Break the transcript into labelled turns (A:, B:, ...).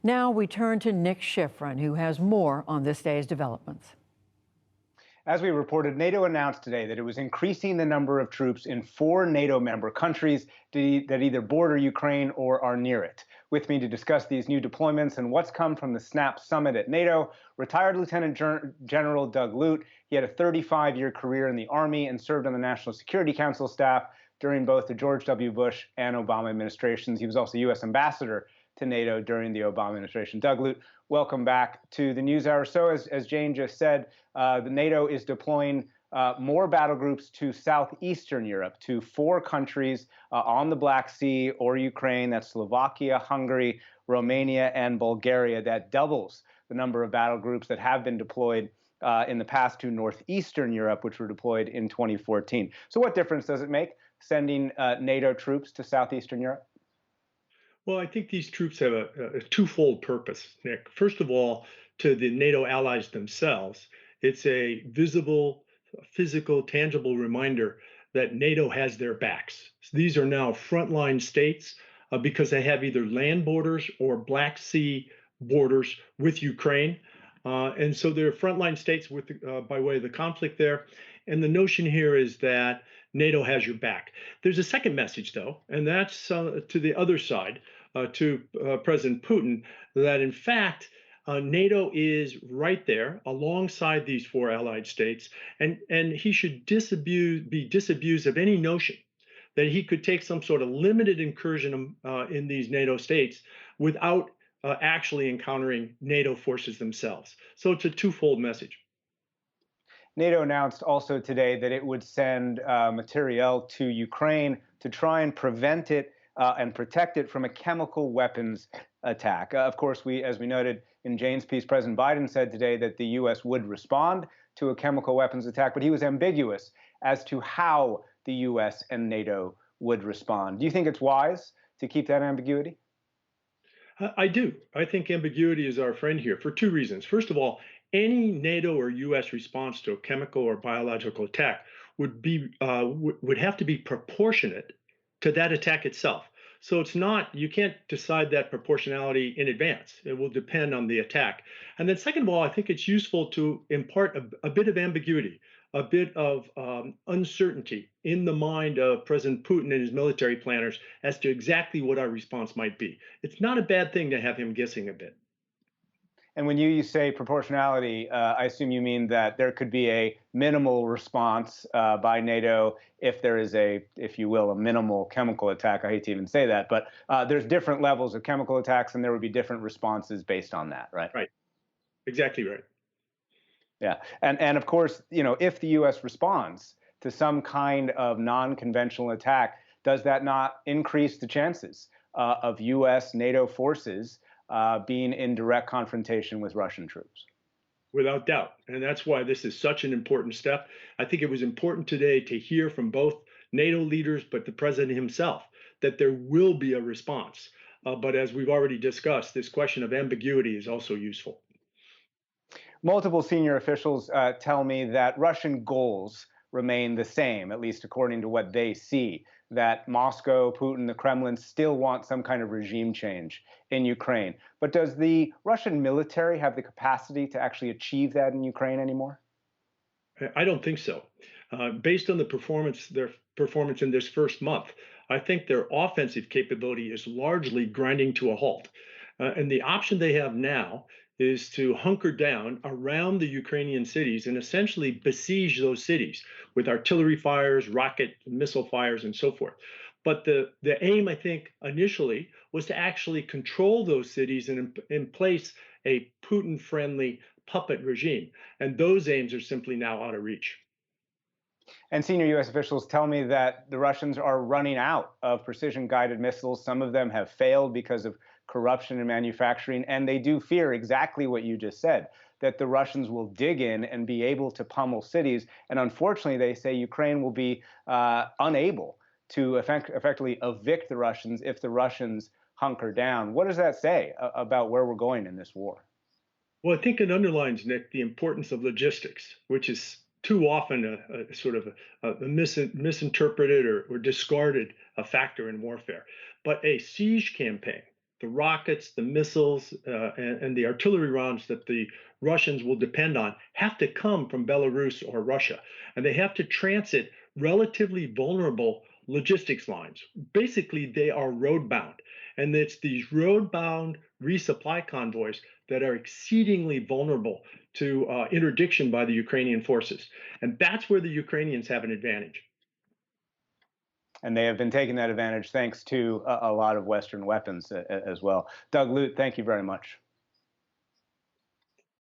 A: Now we turn to Nick Schifrin, who has more on this day's developments.
B: As we reported, NATO announced today that it was increasing the number of troops in 4 NATO member countries that either border Ukraine or are near it. With me to discuss these new deployments and what's come from the SNAP summit at NATO, retired Lieutenant General Doug Lute. He had a 35-year career in the Army and served on the National Security Council staff during both the George W. Bush and Obama administrations. He was also U.S. ambassador to NATO during the Obama administration. Doug Lute, welcome back to the NewsHour. So as Jane just said, the NATO is deploying more battle groups to southeastern Europe, to 4 countries on the Black Sea or Ukraine. That's Slovakia, Hungary, Romania, and Bulgaria. That doubles the number of battle groups that have been deployed in the past to northeastern Europe, which were deployed in 2014. So what difference does it make sending NATO troops to southeastern Europe?
C: Well, I think these troops have a twofold purpose, Nick. First of all, to the NATO allies themselves, it's a visible, physical, tangible reminder that NATO has their backs. So these are now frontline states because they have either land borders or Black Sea borders with Ukraine. And so they're frontline states with by way of the conflict there. And the notion here is that NATO has your back. There's a second message, though, and that's to the other side, to President Putin, that in fact, NATO is right there alongside these 4 allied states, and he should be disabused of any notion that he could take some sort of limited incursion in these NATO states without actually encountering NATO forces themselves. So it's a twofold message.
B: NATO announced also today that it would send materiel to Ukraine to try and prevent it and protect it from a chemical weapons attack. Of course, as we noted in Jane's piece, President Biden said today that the U.S. would respond to a chemical weapons attack, but he was ambiguous as to how the U.S. and NATO would respond. Do you think it's wise to keep that ambiguity?
C: I do. I think ambiguity is our friend here for 2 reasons. First of all, any NATO or U.S. response to a chemical or biological attack would have to be proportionate to that attack itself. So it's not, you can't decide that proportionality in advance. It will depend on the attack. And then second of all, I think it's useful to impart a bit of ambiguity, a bit of uncertainty in the mind of President Putin and his military planners as to exactly what our response might be. It's not a bad thing to have him guessing a bit.
B: And when you say proportionality, I assume you mean that there could be a minimal response by NATO if there is if you will, a minimal chemical attack. I hate to even say that, but there's different levels of chemical attacks, and there would be different responses based on that, right?
C: Right. Exactly right.
B: Yeah, and of course, if the U.S. responds to some kind of non-conventional attack, does that not increase the chances of U.S. NATO forces being in direct confrontation with Russian troops?
C: Without doubt. And that's why this is such an important step. I think it was important today to hear from both NATO leaders, but the president himself, that there will be a response. But as we've already discussed, this question of ambiguity is also useful.
B: Multiple senior officials tell me that Russian goals remain the same, at least according to what they see, that Moscow, Putin, the Kremlin still want some kind of regime change in Ukraine. But does the Russian military have the capacity to actually achieve that in Ukraine anymore?
C: I don't think so. Based on their performance in this first month, I think their offensive capability is largely grinding to a halt. And the option they have now is to hunker down around the Ukrainian cities and essentially besiege those cities with artillery fires, rocket missile fires, and so forth. But the aim, I think, initially was to actually control those cities and in place a Putin-friendly puppet regime. And those aims are simply now out of reach.
B: And senior U.S. officials tell me that the Russians are running out of precision-guided missiles. Some of them have failed because of corruption in manufacturing, and they do fear exactly what you just said, that the Russians will dig in and be able to pummel cities. And unfortunately, they say Ukraine will be unable to effectively evict the Russians if the Russians hunker down. What does that say about where we're going in this war?
C: Well, I think it underlines, Nick, the importance of logistics, which is too often a sort of a misinterpreted or discarded factor in warfare. But a siege campaign, the rockets, the missiles, and the artillery rounds that the Russians will depend on have to come from Belarus or Russia, and they have to transit relatively vulnerable logistics lines. Basically, they are road bound, and it's these road bound resupply convoys that are exceedingly vulnerable to interdiction by the Ukrainian forces. And that's where the Ukrainians have an advantage.
B: And they have been taking that advantage thanks to a lot of Western weapons as well. Doug Lute, thank you very much.